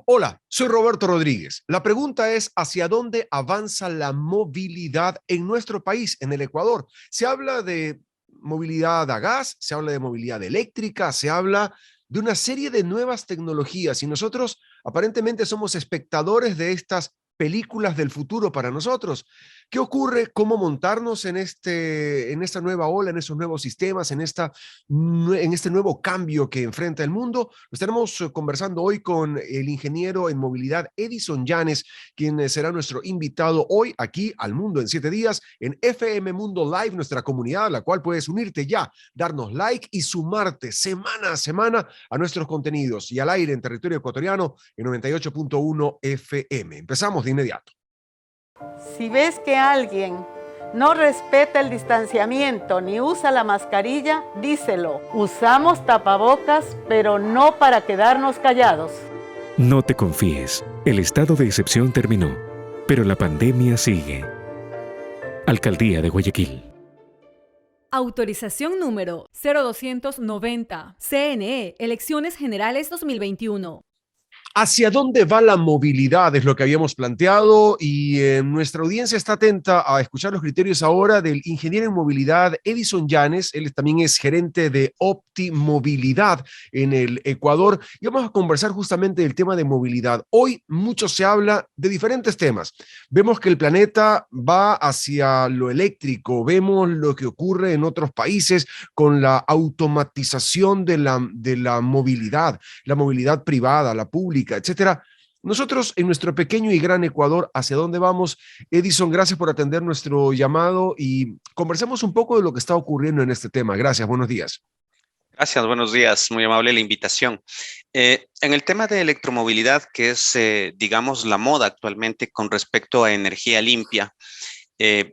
Hola, soy Roberto Rodríguez. La pregunta es, ¿hacia dónde avanza la movilidad en nuestro país, en el Ecuador? Se habla de movilidad a gas, se habla de movilidad eléctrica, se habla de una serie de nuevas tecnologías y nosotros aparentemente somos espectadores de estas películas del futuro para nosotros. ¿Qué ocurre? ¿Cómo montarnos en esta nueva ola, en esos nuevos sistemas, en este nuevo cambio que enfrenta el mundo? Lo estaremos conversando hoy con el ingeniero en movilidad Edison Llanes, quien será nuestro invitado hoy aquí al Mundo en 7 días en FM Mundo Live, nuestra comunidad, a la cual puedes unirte ya, darnos like y sumarte semana a semana a nuestros contenidos y al aire en territorio ecuatoriano en 98.1 FM. Empezamos de inmediato. Si ves que alguien no respeta el distanciamiento ni usa la mascarilla, díselo. Usamos tapabocas, pero no para quedarnos callados. No te confíes, el estado de excepción terminó, pero la pandemia sigue. Alcaldía de Guayaquil. Autorización número 0290. CNE, Elecciones Generales 2021. ¿Hacia dónde va la movilidad? Es lo que habíamos planteado y nuestra audiencia está atenta a escuchar los criterios ahora del ingeniero en movilidad Edison Llanes. Él también es gerente de Optimovilidad en el Ecuador y vamos a conversar justamente del tema de movilidad. Hoy mucho se habla de diferentes temas. Vemos que el planeta va hacia lo eléctrico, vemos lo que ocurre en otros países con la automatización de la movilidad privada, la pública, etcétera. Nosotros en nuestro pequeño y gran Ecuador, ¿hacia dónde vamos? Edison, gracias por atender nuestro llamado y conversemos un poco de lo que está ocurriendo en este tema. Gracias, buenos días. Gracias, buenos días. Muy amable la invitación. En el tema de electromovilidad, que es, digamos, la moda actualmente con respecto a energía limpia,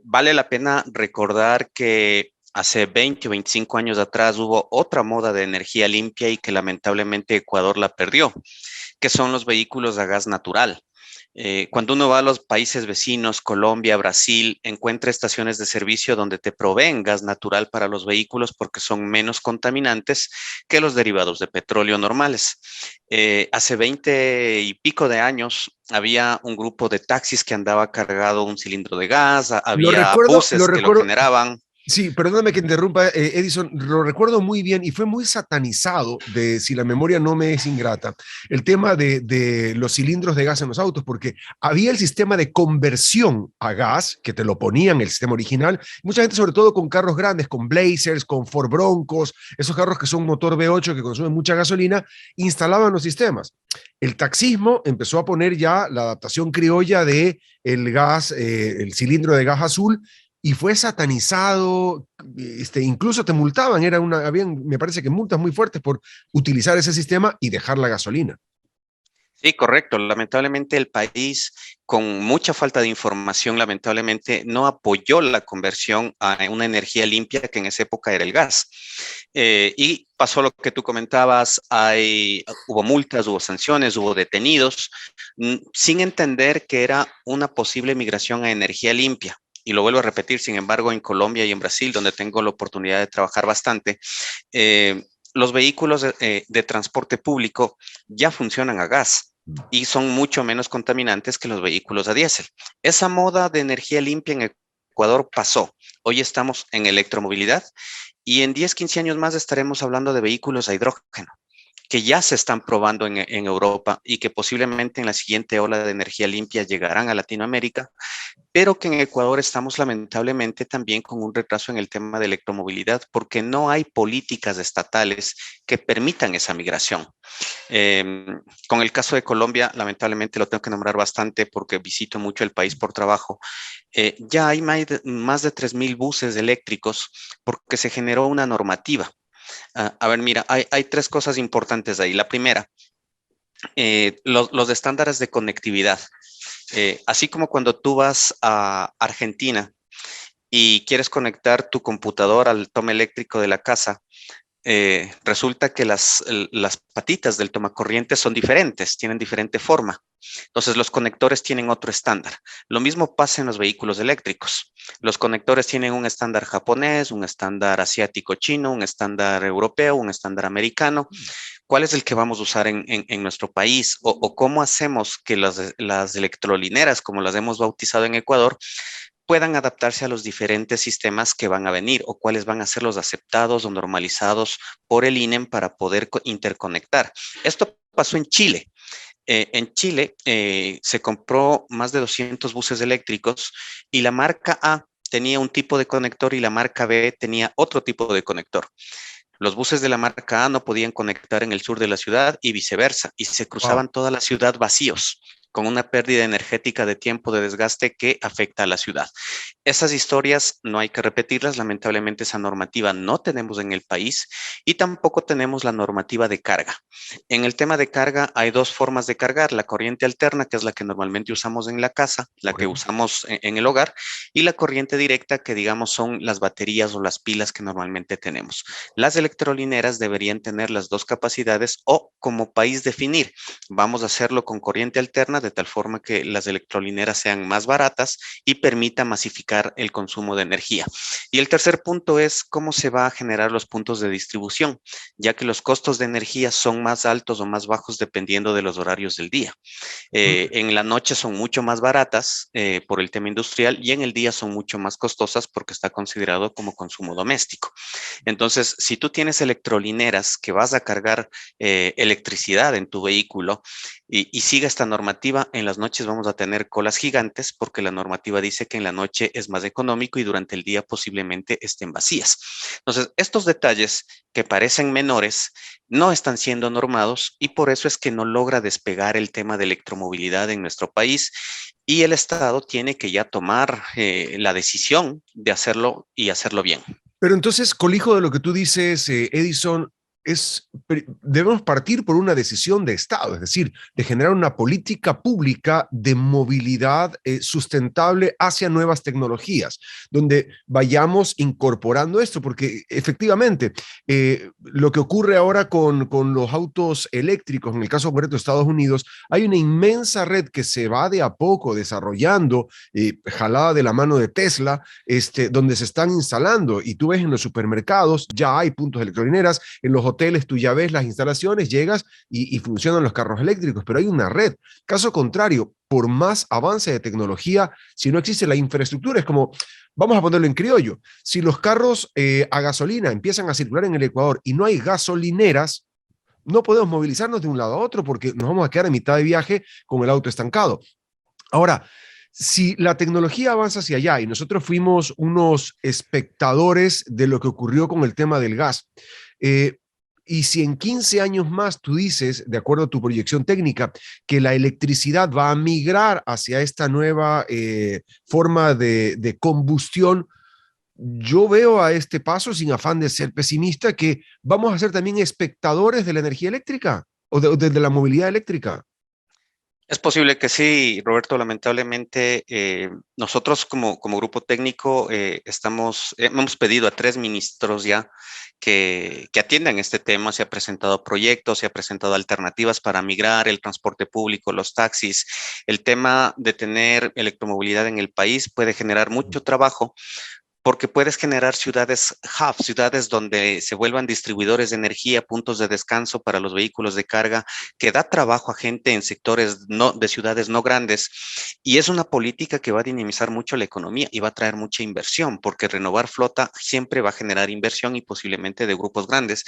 vale la pena recordar que hace 20 o 25 años atrás hubo otra moda de energía limpia y que lamentablemente Ecuador la perdió, que son los vehículos a gas natural. Cuando uno va a los países vecinos, Colombia, Brasil, encuentra estaciones de servicio donde te proveen gas natural para los vehículos porque son menos contaminantes que los derivados de petróleo normales. Hace 20 y pico de años había un grupo de taxis que andaba cargado un cilindro de gas, Lo había recuerdo, lo buses que lo recuerdo. generaban. Sí, perdóname que interrumpa, Edison, lo recuerdo muy bien y fue muy satanizado, si la memoria no me es ingrata, el tema de los cilindros de gas en los autos, porque había el sistema de conversión a gas, que te lo ponían el sistema original, mucha gente, sobre todo con carros grandes, con Blazers, con Ford Broncos, esos carros que son motor V8 que consumen mucha gasolina, instalaban los sistemas. El taxismo empezó a poner ya la adaptación criolla de el gas, el cilindro de gas azul, y fue satanizado, incluso te multaban, habían, me parece que multas muy fuertes por utilizar ese sistema y dejar la gasolina. Sí, correcto. Lamentablemente el país, con mucha falta de información, lamentablemente no apoyó la conversión a una energía limpia que en esa época era el gas. Y pasó lo que tú comentabas, hubo multas, hubo sanciones, hubo detenidos, sin entender que era una posible migración a energía limpia. Y lo vuelvo a repetir, sin embargo, en Colombia y en Brasil, donde tengo la oportunidad de trabajar bastante, los vehículos de transporte público ya funcionan a gas y son mucho menos contaminantes que los vehículos a diésel. Esa moda de energía limpia en Ecuador pasó. Hoy estamos en electromovilidad y en 10, 15 años más estaremos hablando de vehículos a hidrógeno que ya se están probando en Europa y que posiblemente en la siguiente ola de energía limpia llegarán a Latinoamérica, pero que en Ecuador estamos lamentablemente también con un retraso en el tema de electromovilidad porque no hay políticas estatales que permitan esa migración. Eh, con el caso de Colombia, lamentablemente lo tengo que nombrar bastante porque visito mucho el país por trabajo. Ya hay más de 3,000 buses eléctricos porque se generó una normativa. A ver, mira, hay tres cosas importantes ahí. La primera, los estándares de conectividad. Así como cuando tú vas a Argentina y quieres conectar tu computadora al toma eléctrico de la casa, resulta que las patitas del tomacorriente son diferentes, tienen diferente forma. Entonces, los conectores tienen otro estándar. Lo mismo pasa en los vehículos eléctricos. Los conectores tienen un estándar japonés, un estándar asiático chino, un estándar europeo, un estándar americano. ¿Cuál es el que vamos a usar en nuestro país? O cómo hacemos que las electrolineras, como las hemos bautizado en Ecuador, puedan adaptarse a los diferentes sistemas que van a venir o cuáles van a ser los aceptados o normalizados por el INEM para poder interconectar. Esto pasó en Chile. En Chile se compró más de 200 buses eléctricos y la marca A tenía un tipo de conector y la marca B tenía otro tipo de conector. Los buses de la marca A no podían conectar en el sur de la ciudad y viceversa, y se cruzaban Wow. toda la ciudad vacíos, con una pérdida energética de tiempo de desgaste que afecta a la ciudad. Esas historias no hay que repetirlas, lamentablemente esa normativa no tenemos en el país y tampoco tenemos la normativa de carga. En el tema de carga hay dos formas de cargar, la corriente alterna, que es la que normalmente usamos en la casa, la que Correcto. usamos en el hogar, y la corriente directa, que digamos son las baterías o las pilas que normalmente tenemos. Las electrolineras deberían tener las dos capacidades o como país definir, vamos a hacerlo con corriente alterna de tal forma que las electrolineras sean más baratas y permita masificar el consumo de energía. Y el tercer punto es cómo se va a generar los puntos de distribución, ya que los costos de energía son más altos o más bajos dependiendo de los horarios del día. En la noche son mucho más baratas por el tema industrial y en el día son mucho más costosas porque está considerado como consumo doméstico. Entonces, si tú tienes electrolineras que vas a cargar electricidad en tu vehículo y sigue esta normativa, en las noches vamos a tener colas gigantes porque la normativa dice que en la noche es más económico y durante el día posiblemente estén vacías. Entonces, estos detalles que parecen menores no están siendo normados y por eso es que no logra despegar el tema de electromovilidad en nuestro país y el Estado tiene que ya tomar la decisión de hacerlo y hacerlo bien. Pero entonces, colijo de lo que tú dices, Edison, debemos partir por una decisión de Estado, es decir, de generar una política pública de movilidad sustentable hacia nuevas tecnologías, donde vayamos incorporando esto, porque efectivamente lo que ocurre ahora con los autos eléctricos, en el caso concreto de Estados Unidos, hay una inmensa red que se va de a poco desarrollando, jalada de la mano de Tesla, donde se están instalando y tú ves en los supermercados, ya hay puntos de electrolineras, en los hoteles tú ya ves las instalaciones, llegas y funcionan los carros eléctricos, pero hay una red. Caso contrario, por más avance de tecnología, si no existe la infraestructura, es como, vamos a ponerlo en criollo, si los carros a gasolina empiezan a circular en el Ecuador y no hay gasolineras, no podemos movilizarnos de un lado a otro porque nos vamos a quedar en mitad de viaje con el auto estancado. Ahora, si la tecnología avanza hacia allá y nosotros fuimos unos espectadores de lo que ocurrió con el tema del gas, eh, y si en 15 años más tú dices, de acuerdo a tu proyección técnica, que la electricidad va a migrar hacia esta nueva forma de combustión, yo veo a este paso, sin afán de ser pesimista, que vamos a ser también espectadores de la energía eléctrica o de la movilidad eléctrica. Es posible que sí, Roberto. Lamentablemente, nosotros como grupo técnico hemos pedido a 3 ministros ya que atiendan este tema. Se ha presentado proyectos, se ha presentado alternativas para migrar el transporte público, los taxis. El tema de tener electromovilidad en el país puede generar mucho trabajo porque puedes generar ciudades hub, ciudades donde se vuelvan distribuidores de energía, puntos de descanso para los vehículos de carga, que da trabajo a gente en sectores de ciudades no grandes. Y es una política que va a dinamizar mucho la economía y va a traer mucha inversión, porque renovar flota siempre va a generar inversión y posiblemente de grupos grandes,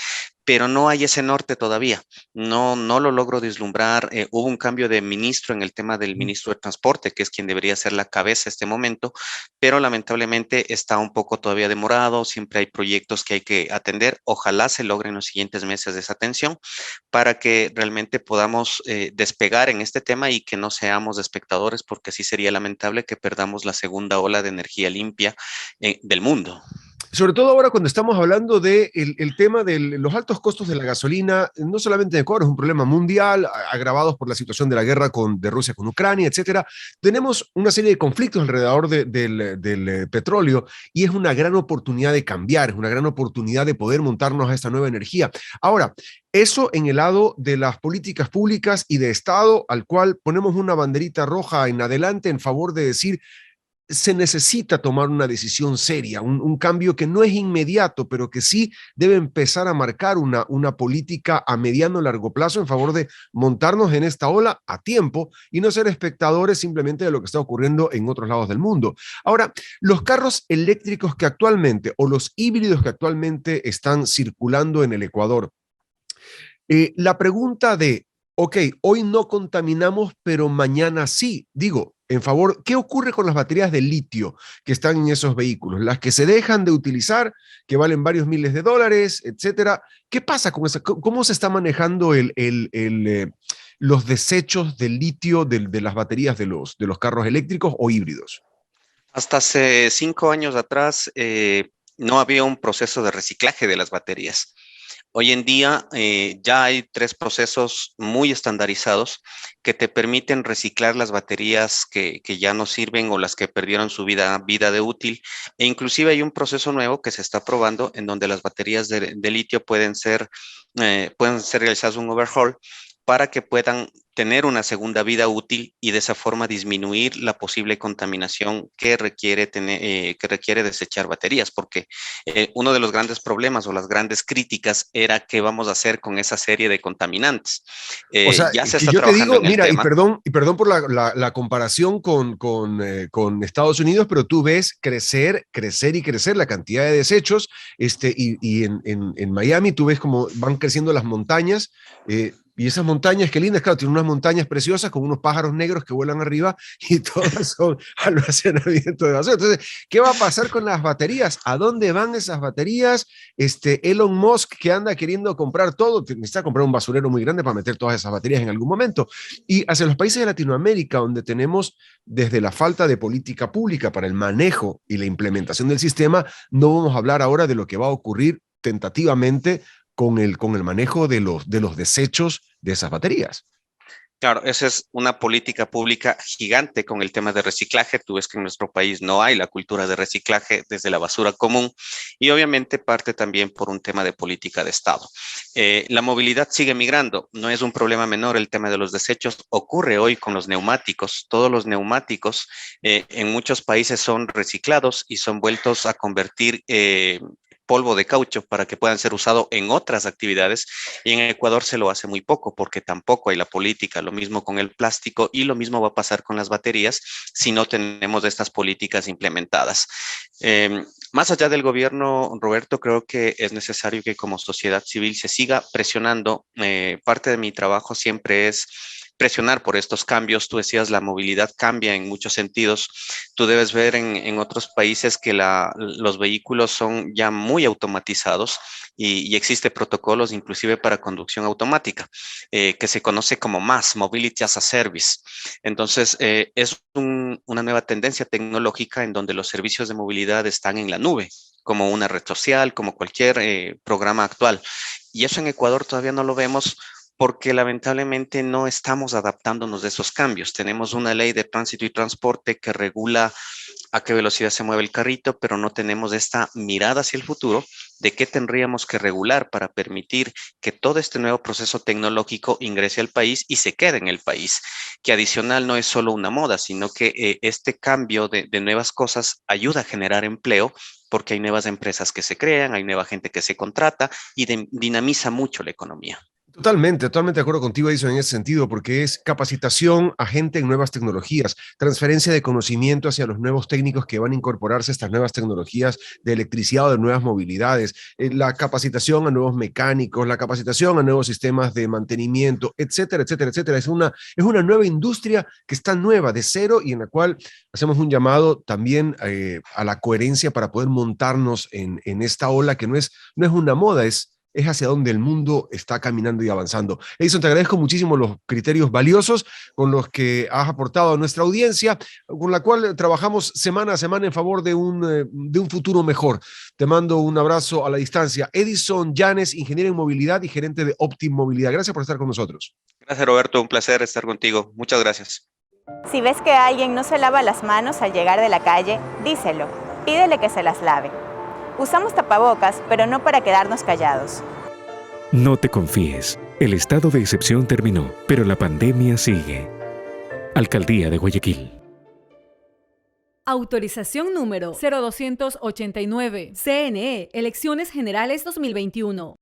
pero no hay ese norte todavía. No lo logro vislumbrar. Hubo un cambio de ministro en el tema del ministro de Transporte, que es quien debería ser la cabeza este momento, pero lamentablemente está un poco todavía demorado. Siempre hay proyectos que hay que atender. Ojalá se logre en los siguientes meses esa atención para que realmente podamos despegar en este tema y que no seamos espectadores, porque sí sería lamentable que perdamos la segunda ola de energía limpia del mundo. Sobre todo ahora cuando estamos hablando de el tema de los altos costos de la gasolina, no solamente en Ecuador, es un problema mundial, agravados por la situación de la guerra de Rusia con Ucrania, etcétera. Tenemos una serie de conflictos alrededor del petróleo y es una gran oportunidad de cambiar, es una gran oportunidad de poder montarnos a esta nueva energía. Ahora, eso en el lado de las políticas públicas y de Estado, al cual ponemos una banderita roja en adelante en favor de decir se necesita tomar una decisión seria, un cambio que no es inmediato, pero que sí debe empezar a marcar una política a mediano y largo plazo en favor de montarnos en esta ola a tiempo y no ser espectadores simplemente de lo que está ocurriendo en otros lados del mundo. Ahora, los carros eléctricos que actualmente o los híbridos que actualmente están circulando en el Ecuador, la pregunta de, ok, hoy no contaminamos, pero mañana sí, digo, en favor, ¿qué ocurre con las baterías de litio que están en esos vehículos? Las que se dejan de utilizar, que valen varios miles de dólares, etcétera. ¿Qué pasa con eso? ¿Cómo se está manejando los desechos de litio de las baterías de los carros eléctricos o híbridos? Hasta hace 5 años atrás no había un proceso de reciclaje de las baterías. Hoy en día ya hay 3 procesos muy estandarizados que te permiten reciclar las baterías que ya no sirven o las que perdieron su vida de útil. E inclusive hay un proceso nuevo que se está probando en donde las baterías de litio pueden ser realizadas un overhaul para que puedan tener una segunda vida útil y de esa forma disminuir la posible contaminación que requiere desechar baterías, porque uno de los grandes problemas o las grandes críticas era qué vamos a hacer con esa serie de contaminantes. O sea, ya se que está yo te trabajando digo, en el mira, tema. y perdón por la comparación con Estados Unidos, pero tú ves crecer y crecer la cantidad de desechos, y en Miami tú ves como van creciendo las montañas, y esas montañas, qué lindas, claro, tienen unas montañas preciosas con unos pájaros negros que vuelan arriba y todas son almacenamiento de basura. Entonces, ¿qué va a pasar con las baterías? ¿A dónde van esas baterías? Elon Musk, que anda queriendo comprar todo, necesita comprar un basurero muy grande para meter todas esas baterías en algún momento. Y hacia los países de Latinoamérica, donde tenemos desde la falta de política pública para el manejo y la implementación del sistema, no vamos a hablar ahora de lo que va a ocurrir tentativamente con el manejo de los desechos de esas baterías. Claro, esa es una política pública gigante con el tema de reciclaje. Tú ves que en nuestro país no hay la cultura de reciclaje desde la basura común y obviamente parte también por un tema de política de Estado. La movilidad sigue migrando. No es un problema menor el tema de los desechos. Ocurre hoy con los neumáticos. Todos los neumáticos en muchos países son reciclados y son vueltos a convertir polvo de caucho para que puedan ser usados en otras actividades y en Ecuador se lo hace muy poco porque tampoco hay la política, lo mismo con el plástico y lo mismo va a pasar con las baterías si no tenemos estas políticas implementadas. Más allá del gobierno, Roberto, creo que es necesario que como sociedad civil se siga presionando. Parte de mi trabajo siempre es presionar por estos cambios. Tú decías, la movilidad cambia en muchos sentidos. Tú debes ver en otros países que los vehículos son ya muy automatizados y existe protocolos inclusive para conducción automática, que se conoce como MaaS, Mobility as a Service. Entonces, es una nueva tendencia tecnológica en donde los servicios de movilidad están en la nube, como una red social, como cualquier programa actual. Y eso en Ecuador todavía no lo vemos porque lamentablemente no estamos adaptándonos de esos cambios. Tenemos una ley de tránsito y transporte que regula a qué velocidad se mueve el carrito, pero no tenemos esta mirada hacia el futuro de qué tendríamos que regular para permitir que todo este nuevo proceso tecnológico ingrese al país y se quede en el país, que adicional no es solo una moda, sino que este cambio de nuevas cosas ayuda a generar empleo porque hay nuevas empresas que se crean, hay nueva gente que se contrata y dinamiza mucho la economía. Totalmente de acuerdo contigo, Edison, en ese sentido, porque es capacitación a gente en nuevas tecnologías, transferencia de conocimiento hacia los nuevos técnicos que van a incorporarse a estas nuevas tecnologías de electricidad o de nuevas movilidades, la capacitación a nuevos mecánicos, la capacitación a nuevos sistemas de mantenimiento, etcétera, etcétera, etcétera. Es una nueva industria que está nueva, de cero, y en la cual hacemos un llamado también a la coherencia para poder montarnos en esta ola que no es una moda, es es hacia donde el mundo está caminando y avanzando. Edison, te agradezco muchísimo los criterios valiosos con los que has aportado a nuestra audiencia, con la cual trabajamos semana a semana en favor de un futuro mejor. Te mando un abrazo a la distancia. Edison Llanes, ingeniero en movilidad y gerente de Optim Movilidad. Gracias por estar con nosotros. Gracias, Roberto. Un placer estar contigo. Muchas gracias. Si ves que alguien no se lava las manos al llegar de la calle, díselo. Pídele que se las lave. Usamos tapabocas, pero no para quedarnos callados. No te confíes. El estado de excepción terminó, pero la pandemia sigue. Alcaldía de Guayaquil. Autorización número 0289. CNE, Elecciones Generales 2021.